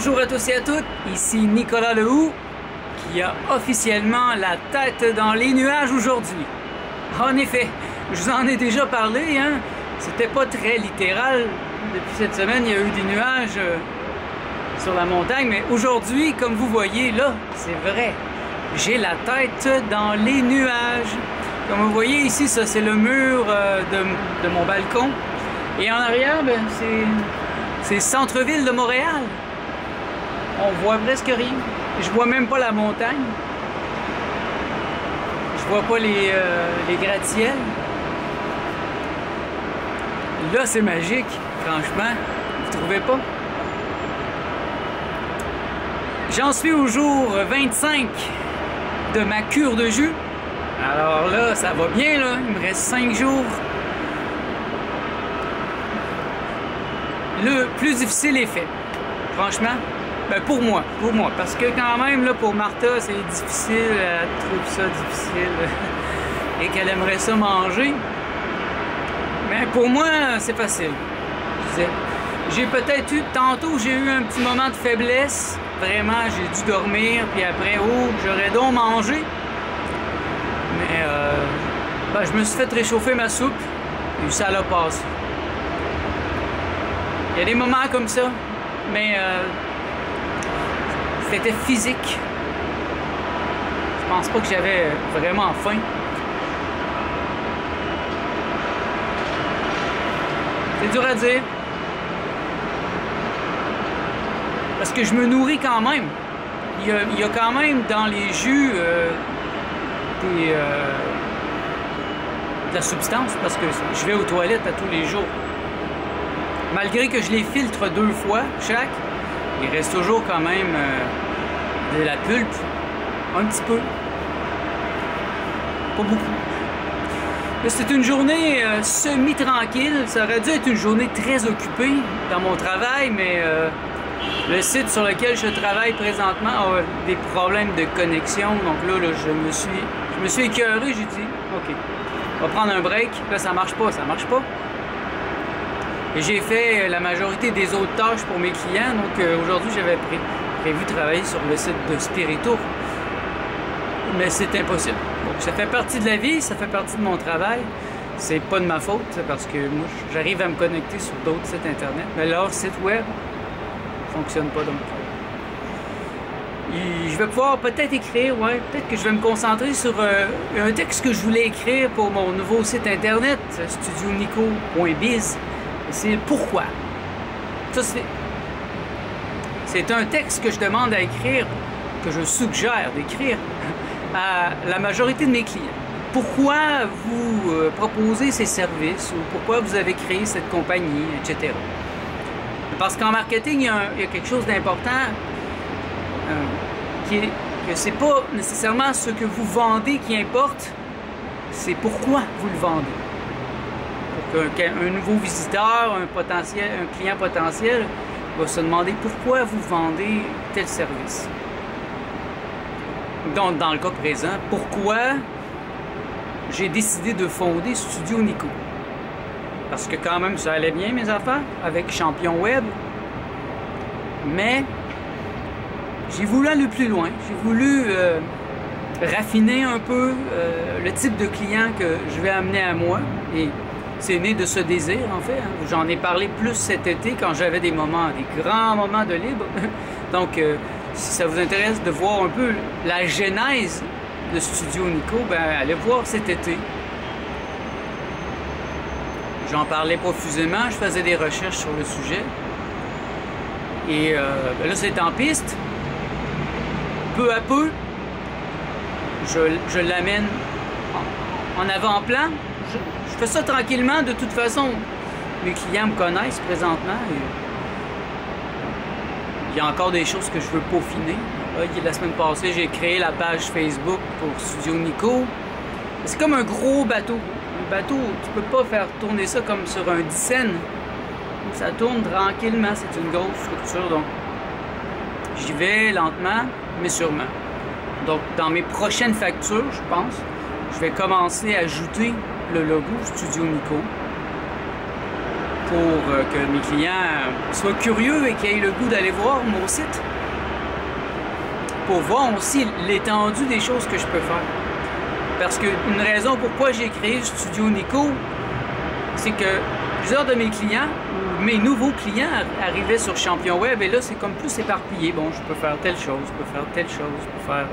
Bonjour à tous et à toutes, ici Nicolas Lehoux qui a officiellement la tête dans les nuages aujourd'hui. En effet, je vous en ai déjà parlé, hein? C'était pas très littéral. Depuis cette semaine, il y a eu des nuages sur la montagne, mais aujourd'hui, comme vous voyez là, c'est vrai. J'ai la tête dans les nuages. Comme vous voyez ici, ça c'est le mur de mon balcon. Et en arrière, ben, c'est centre-ville de Montréal. On voit presque rien. Je vois même pas la montagne. Je vois pas les gratte-ciels. Là, c'est magique, franchement. Vous trouvez pas? J'en suis au jour 25 de ma cure de jus. Alors là, ça va bien, là. Il me reste 5 jours. Le plus difficile est fait. Franchement, ben pour moi, parce que quand même, là, pour Martha, c'est difficile, elle trouve ça difficile et qu'elle aimerait ça manger. Mais pour moi, c'est facile. J'ai peut-être eu, tantôt, j'ai eu un petit moment de faiblesse. Vraiment, j'ai dû dormir, puis après, oh, j'aurais donc mangé. Mais, ben, je me suis fait réchauffer ma soupe, et ça l'a passé. Il y a des moments comme ça, mais c'était physique. Je pense pas que j'avais vraiment faim. C'est dur à dire. Parce que je me nourris quand même. Il y a quand même dans les jus de la substance, parce que je vais aux toilettes à tous les jours. Malgré que je les filtre 2 fois chaque, il reste toujours quand même de la pulpe. Un petit peu. Pas beaucoup. C'est une journée semi-tranquille. Ça aurait dû être une journée très occupée dans mon travail, mais le site sur lequel je travaille présentement a des problèmes de connexion. Donc là je me suis écœuré. J'ai dit, OK, on va prendre un break. Là, ça marche pas. Et j'ai fait la majorité des autres tâches pour mes clients. Donc aujourd'hui, j'avais prévu travailler sur le site de Spirito. Mais c'est impossible. Donc ça fait partie de la vie, ça fait partie de mon travail. C'est pas de ma faute, c'est parce que moi, j'arrive à me connecter sur d'autres sites internet. Mais leur site web ne fonctionne pas donc. Et je vais pouvoir peut-être écrire, ouais, peut-être que je vais me concentrer sur un texte que je voulais écrire pour mon nouveau site internet, studionico.biz. C'est pourquoi. Ça, c'est un texte que je demande à écrire, que je suggère d'écrire à la majorité de mes clients. Pourquoi vous proposez ces services ou pourquoi vous avez créé cette compagnie, etc. Parce qu'en marketing, il y a quelque chose d'important qui est que c'est pas nécessairement ce que vous vendez qui importe, c'est pourquoi vous le vendez. Pour qu'un nouveau visiteur, un client potentiel va se demander pourquoi vous vendez tel service. Donc, dans le cas présent, pourquoi j'ai décidé de fonder Studio Nico? Parce que quand même, ça allait bien mes affaires avec Champion Web. Mais j'ai voulu aller plus loin. J'ai voulu raffiner un peu le type de client que je vais amener à moi. Et c'est né de ce désir, en fait. J'en ai parlé plus cet été quand j'avais des grands moments de libre. Donc, si ça vous intéresse de voir un peu la genèse de Studio Nico, ben allez voir cet été. J'en parlais profusément, je faisais des recherches sur le sujet. Et ben là, c'est en piste. Peu à peu, je l'amène en avant-plan. Je fais ça tranquillement, de toute façon. Mes clients me connaissent présentement. Et il y a encore des choses que je veux peaufiner. La semaine passée, j'ai créé la page Facebook pour Studio Nico. C'est comme un gros bateau. Un bateau, tu peux pas faire tourner ça comme sur un dixaine. Ça tourne tranquillement, c'est une grosse structure. Donc, j'y vais lentement, mais sûrement. Donc, dans mes prochaines factures, je pense, je vais commencer à ajouter le logo Studio Nico. pour que mes clients soient curieux et qu'ils aient le goût d'aller voir mon site. Pour voir aussi l'étendue des choses que je peux faire. Parce qu'une raison pourquoi j'ai créé Studio Nico, c'est que plusieurs de mes clients, ou mes nouveaux clients, arrivaient sur Champion Web et là, c'est comme plus éparpillé. Bon, je peux faire telle chose, je peux faire telle chose, je peux faire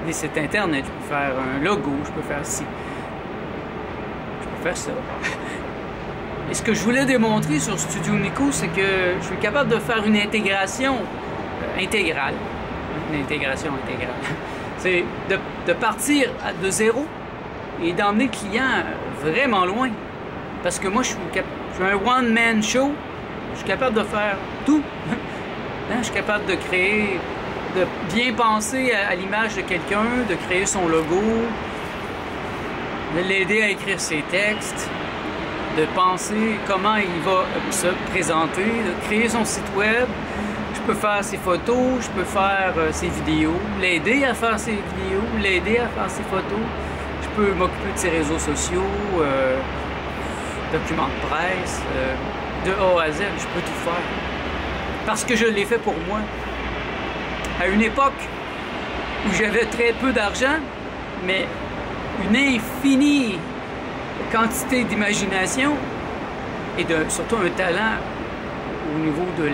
des sites internet, je peux faire un logo, je peux faire ci. Je peux faire ça. Et ce que je voulais démontrer sur Studio Nico, c'est que je suis capable de faire une intégration intégrale. Une intégration intégrale. C'est de partir de zéro et d'emmener le client vraiment loin. Parce que moi, je suis un one-man show. Je suis capable de faire tout. Je suis capable de créer, de bien penser à l'image de quelqu'un, de créer son logo, de l'aider à écrire ses textes, de penser comment il va se présenter, de créer son site web. Je peux faire ses photos, je peux faire ses vidéos, l'aider à faire ses vidéos, l'aider à faire ses photos. Je peux m'occuper de ses réseaux sociaux, documents de presse, de A à Z, je peux tout faire. Parce que je l'ai fait pour moi. À une époque où j'avais très peu d'argent, mais une infinie quantité d'imagination et surtout un talent au niveau du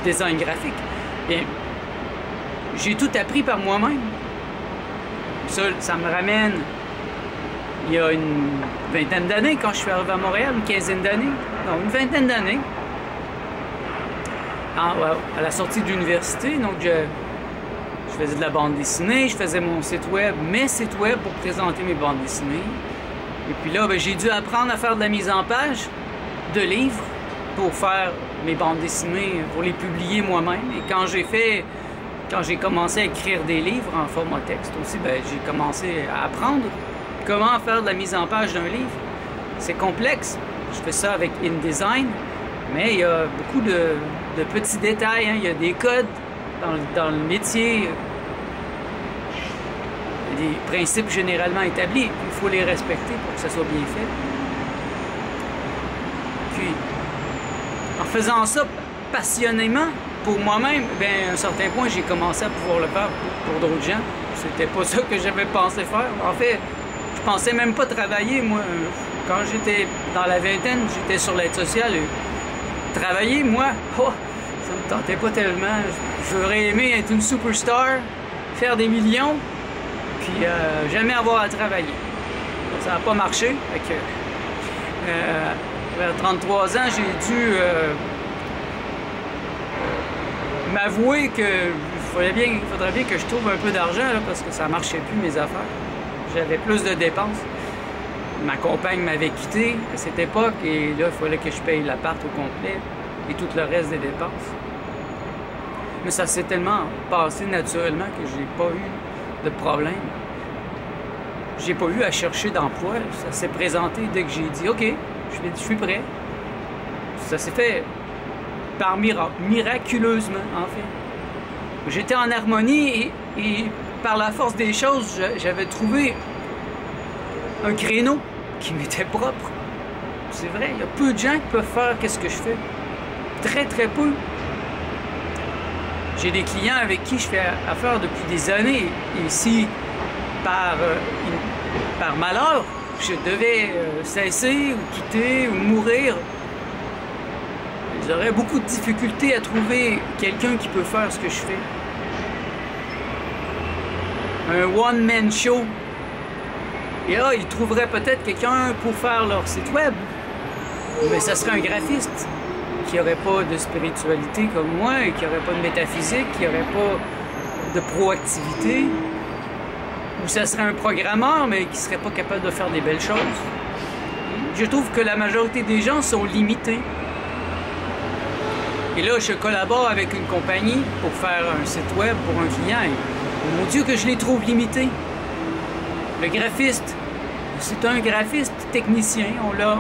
design graphique, bien, j'ai tout appris par moi-même. Ça me ramène il y a une vingtaine d'années, quand je suis arrivé à Montréal, une quinzaine d'années, non, une vingtaine d'années, à la sortie de l'université. Donc, je faisais de la bande dessinée, je faisais mon site web, mes sites web pour présenter mes bandes dessinées. Et puis là, j'ai dû apprendre à faire de la mise en page de livres pour faire mes bandes dessinées, pour les publier moi-même. Et quand j'ai commencé à écrire des livres en format texte aussi, j'ai commencé à apprendre comment faire de la mise en page d'un livre. C'est complexe. Je fais ça avec InDesign, mais il y a beaucoup de petits détails. Hein. Il y a des codes dans le métier, des principes généralement établis. Il faut les respecter pour que ça soit bien fait. Puis, en faisant ça passionnément pour moi-même, à un certain point, j'ai commencé à pouvoir le faire pour d'autres gens. C'était pas ça que j'avais pensé faire. En fait, je pensais même pas travailler, moi. Quand j'étais dans la vingtaine, j'étais sur l'aide sociale. Et travailler, moi, ça me tentait pas tellement. J'aurais aimé être une superstar, faire des millions, puis jamais avoir à travailler. Ça n'a pas marché. Fait que, vers 33 ans, j'ai dû m'avouer qu'il faudrait bien que je trouve un peu d'argent, parce que ça ne marchait plus, mes affaires. J'avais plus de dépenses. Ma compagne m'avait quitté à cette époque et là, il fallait que je paye l'appart au complet et tout le reste des dépenses. Mais ça s'est tellement passé naturellement que j'ai pas eu de problème. J'ai pas eu à chercher d'emploi. Ça s'est présenté dès que j'ai dit « OK, je suis prêt ». Ça s'est fait par miracle, miraculeusement, en fait. J'étais en harmonie et par la force des choses, j'avais trouvé un créneau qui m'était propre. C'est vrai, il y a peu de gens qui peuvent faire ce que je fais. Très, très peu. J'ai des clients avec qui je fais affaire depuis des années. Et si, par malheur, je devais cesser ou quitter ou mourir, j'aurais beaucoup de difficultés à trouver quelqu'un qui peut faire ce que je fais. Un one-man show. Et là, ils trouveraient peut-être quelqu'un pour faire leur site web. Mais ça serait un graphiste qui n'aurait pas de spiritualité comme moi, et qui n'aurait pas de métaphysique, qui n'aurait pas de proactivité. Ou ça serait un programmeur, mais qui ne serait pas capable de faire des belles choses. Je trouve que la majorité des gens sont limités. Et là, je collabore avec une compagnie pour faire un site web pour un client. Et, mon Dieu, que je les trouve limités. Le graphiste, c'est un graphiste technicien.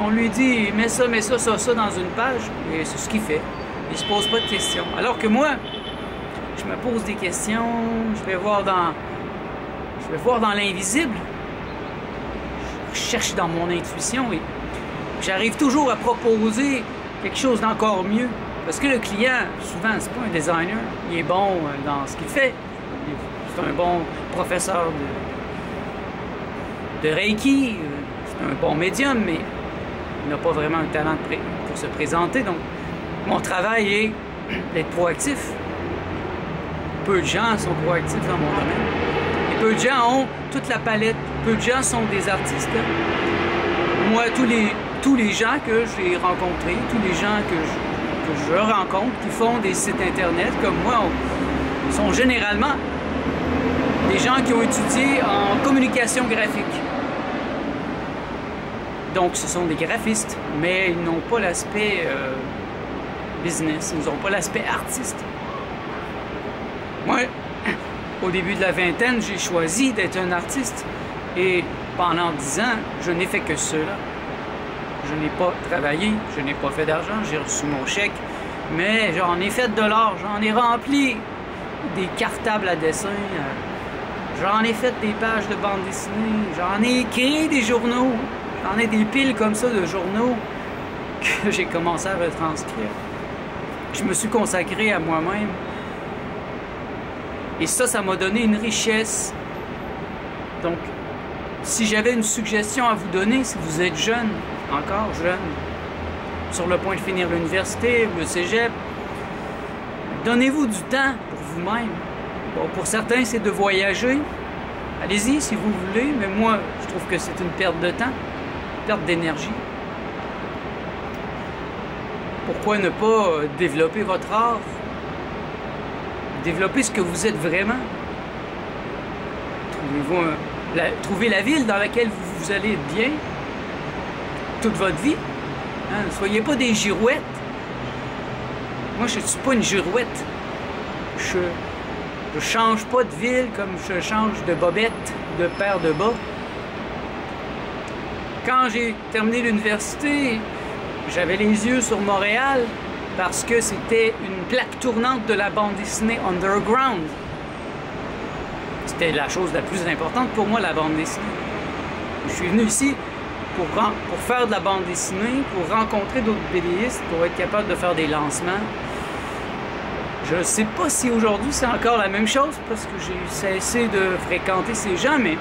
On lui dit, mets ça dans une page. Et c'est ce qu'il fait. Il ne se pose pas de questions. Alors que moi, je me pose des questions. Je vais voir dans l'invisible. Je cherche dans mon intuition. Et j'arrive toujours à proposer quelque chose d'encore mieux. Parce que le client, souvent, c'est pas un designer. Il est bon dans ce qu'il fait. C'est un bon professeur de Reiki. C'est un bon médium, mais il n'a pas vraiment un talent pour se présenter. Donc, mon travail est d'être proactif. Peu de gens sont proactifs dans mon domaine. Et peu de gens ont toute la palette. Peu de gens sont des artistes. Moi, tous les gens que j'ai rencontrés, tous les gens que je rencontre qui font des sites internet comme moi sont généralement des gens qui ont étudié en communication graphique. Donc ce sont des graphistes, mais ils n'ont pas l'aspect business, ils n'ont pas l'aspect artiste. Moi, au début de la vingtaine, j'ai choisi d'être un artiste et pendant 10 ans, je n'ai fait que cela. Je n'ai pas travaillé, je n'ai pas fait d'argent, j'ai reçu mon chèque, mais j'en ai fait de l'art, j'en ai rempli des cartables à dessin, j'en ai fait des pages de bande dessinée, j'en ai écrit des journaux, j'en ai des piles comme ça de journaux que j'ai commencé à retranscrire. Je me suis consacré à moi-même. Et ça m'a donné une richesse. Donc, si j'avais une suggestion à vous donner, si vous êtes jeune, encore jeune, sur le point de finir l'université ou le cégep, donnez-vous du temps pour vous-même. Bon, pour certains, c'est de voyager. Allez-y si vous voulez, mais moi, je trouve que c'est une perte de temps, une perte d'énergie. Pourquoi ne pas développer votre art? Développer ce que vous êtes vraiment. Trouvez la ville dans laquelle vous allez être bien toute votre vie. Hein? Ne soyez pas des girouettes. Moi, je ne suis pas une girouette. Je change pas de ville comme je change de bobette, de paire de bas. Quand j'ai terminé l'université, j'avais les yeux sur Montréal parce que c'était une plaque tournante de la bande dessinée underground. C'était la chose la plus importante pour moi, la bande dessinée. Je suis venu ici pour faire de la bande dessinée, pour rencontrer d'autres BDistes, pour être capable de faire des lancements. Je ne sais pas si aujourd'hui c'est encore la même chose parce que j'ai cessé de fréquenter ces gens, mais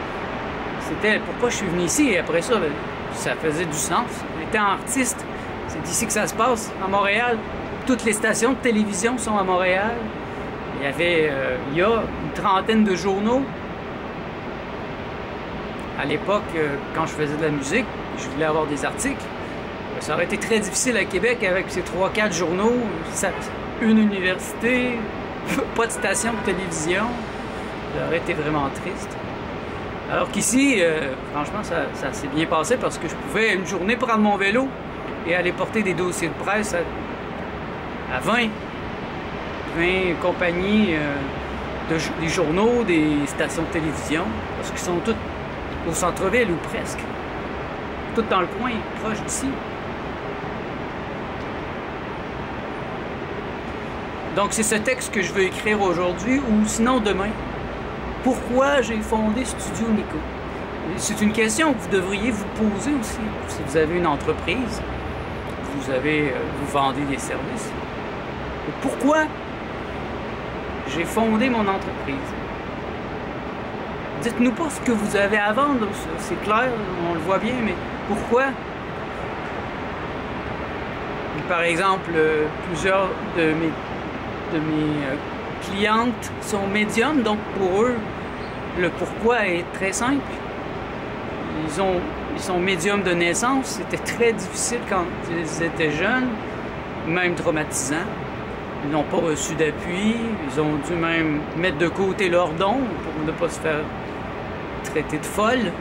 c'était pourquoi je suis venu ici. Et après ça, ça faisait du sens. Étant artiste, c'est d'ici que ça se passe, à Montréal. Toutes les stations de télévision sont à Montréal. Il y a une trentaine de journaux. À l'époque, quand je faisais de la musique, je voulais avoir des articles. Ça aurait été très difficile à Québec avec ces 3-4 journaux, une université, pas de station de télévision. Ça aurait été vraiment triste. Alors qu'ici, franchement, ça s'est bien passé parce que je pouvais une journée prendre mon vélo et aller porter des dossiers de presse à 20 compagnies des journaux, des stations de télévision, parce qu'ils sont toutes au centre-ville ou presque. Toutes dans le coin, proche d'ici. Donc c'est ce texte que je veux écrire aujourd'hui ou sinon demain. Pourquoi j'ai fondé Studio Nico? C'est une question que vous devriez vous poser aussi. Si vous avez une entreprise, vous vendez des services. Et pourquoi j'ai fondé mon entreprise? Dites-nous pas ce que vous avez à vendre, c'est clair, on le voit bien, mais pourquoi? Par exemple, plusieurs de mes clientes sont médiums, donc pour eux, le pourquoi est très simple. Ils sont médiums de naissance, c'était très difficile quand ils étaient jeunes, même traumatisant. Ils n'ont pas reçu d'appui, ils ont dû même mettre de côté leurs dons pour ne pas se faire traiter de folle.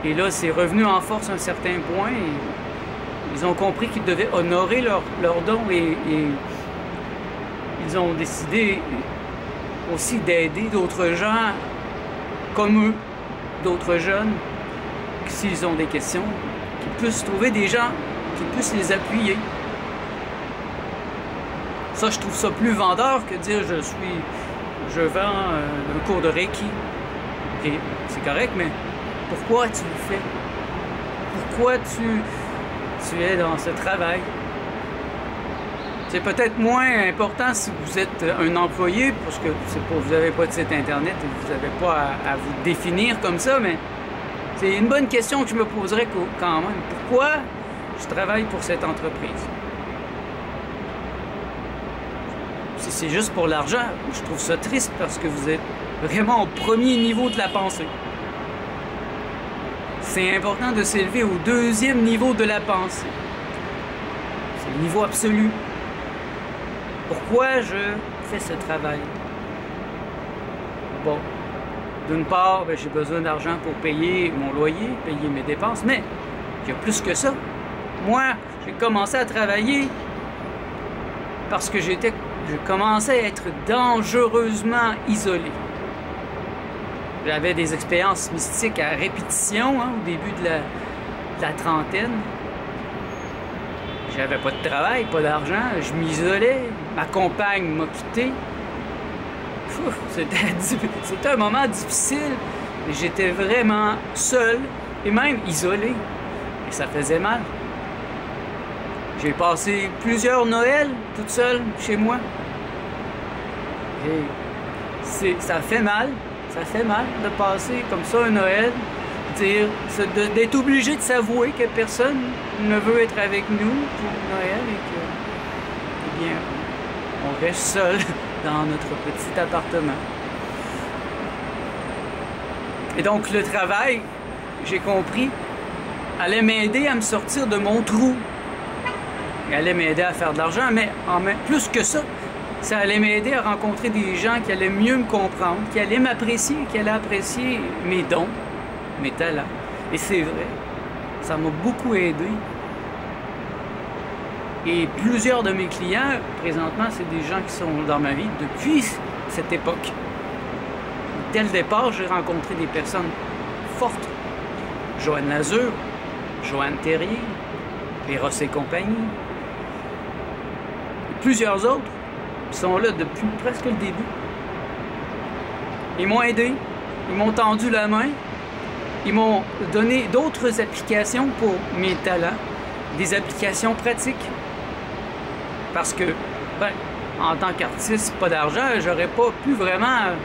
Et là, c'est revenu en force à un certain point. Et ils ont compris qu'ils devaient honorer leurs dons et ils ont décidé aussi d'aider d'autres gens comme eux, d'autres jeunes, s'ils ont des questions, qu'ils puissent trouver des gens qui puissent les appuyer. Ça, je trouve ça plus vendeur que dire je vends un cours de Reiki. Et c'est correct, mais pourquoi tu le fais? Pourquoi tu effectuais dans ce travail. C'est peut-être moins important si vous êtes un employé, parce que vous n'avez pas de site Internet et vous n'avez pas à vous définir comme ça, mais c'est une bonne question que je me poserais quand même. Pourquoi je travaille pour cette entreprise? Si c'est juste pour l'argent, je trouve ça triste parce que vous êtes vraiment au premier niveau de la pensée. C'est important de s'élever au deuxième niveau de la pensée. C'est le niveau absolu. Pourquoi je fais ce travail? Bon, d'une part, j'ai besoin d'argent pour payer mon loyer, payer mes dépenses, mais il y a plus que ça. Moi, j'ai commencé à travailler parce que je commençais à être dangereusement isolé. J'avais des expériences mystiques à répétition au début de la trentaine. J'avais pas de travail, pas d'argent, je m'isolais, ma compagne m'a quitté. C'était un moment difficile, j'étais vraiment seul et même isolé, et ça faisait mal. J'ai passé plusieurs Noëls toute seule chez moi. Et ça fait mal de passer comme ça un Noël, d'être obligé de s'avouer que personne ne veut être avec nous pour Noël et que, eh bien, on reste seul dans notre petit appartement. Et donc le travail, j'ai compris, allait m'aider à me sortir de mon trou. Il allait m'aider à faire de l'argent, mais plus que ça, ça allait m'aider à rencontrer des gens qui allaient mieux me comprendre, qui allaient m'apprécier, qui allaient apprécier mes dons, mes talents. Et c'est vrai, ça m'a beaucoup aidé. Et plusieurs de mes clients, présentement, c'est des gens qui sont dans ma vie depuis cette époque. Dès le départ, j'ai rencontré des personnes fortes. Joanne Lazur, Joanne Terrier, Eros et compagnie. Et plusieurs autres qui sont là depuis presque le début. Ils m'ont aidé, ils m'ont tendu la main, ils m'ont donné d'autres applications pour mes talents, des applications pratiques. Parce que, en tant qu'artiste, pas d'argent, j'aurais pas pu vraiment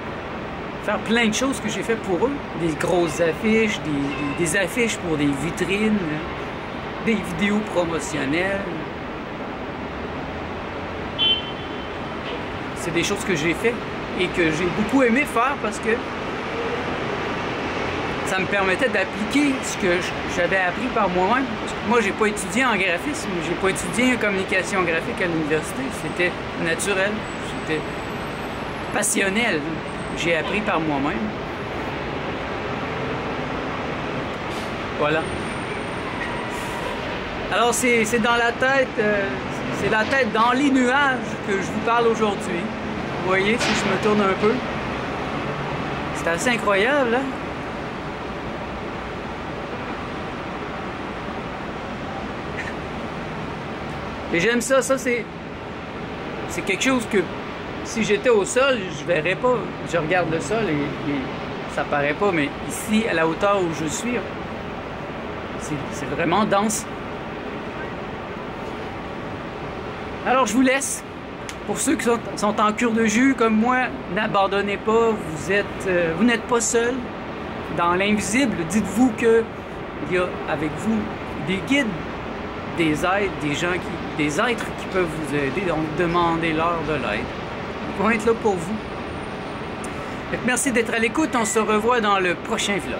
faire plein de choses que j'ai fait pour eux. Des grosses affiches, des affiches pour des vitrines, des vidéos promotionnelles. C'est des choses que j'ai fait et que j'ai beaucoup aimé faire parce que ça me permettait d'appliquer ce que j'avais appris par moi-même. Parce que moi, j'ai pas étudié en graphisme, j'ai pas étudié en communication graphique à l'université. C'était naturel, c'était passionnel. J'ai appris par moi-même. Voilà. Alors, c'est dans la tête, c'est la tête dans les nuages que je vous parle aujourd'hui. Vous voyez, si je me tourne un peu. C'est assez incroyable, hein? Et j'aime ça, c'est quelque chose que si j'étais au sol, je verrais pas. Je regarde le sol et ça paraît pas, mais ici, à la hauteur où je suis, c'est vraiment dense. Alors je vous laisse. Pour ceux qui sont en cure de jus comme moi, n'abandonnez pas, vous n'êtes pas seul. Dans l'invisible, dites-vous qu'il y a avec vous des guides, des aides, des êtres qui peuvent vous aider, donc demandez-leur de l'aide. Ils vont être là pour vous. Merci d'être à l'écoute, on se revoit dans le prochain vlog.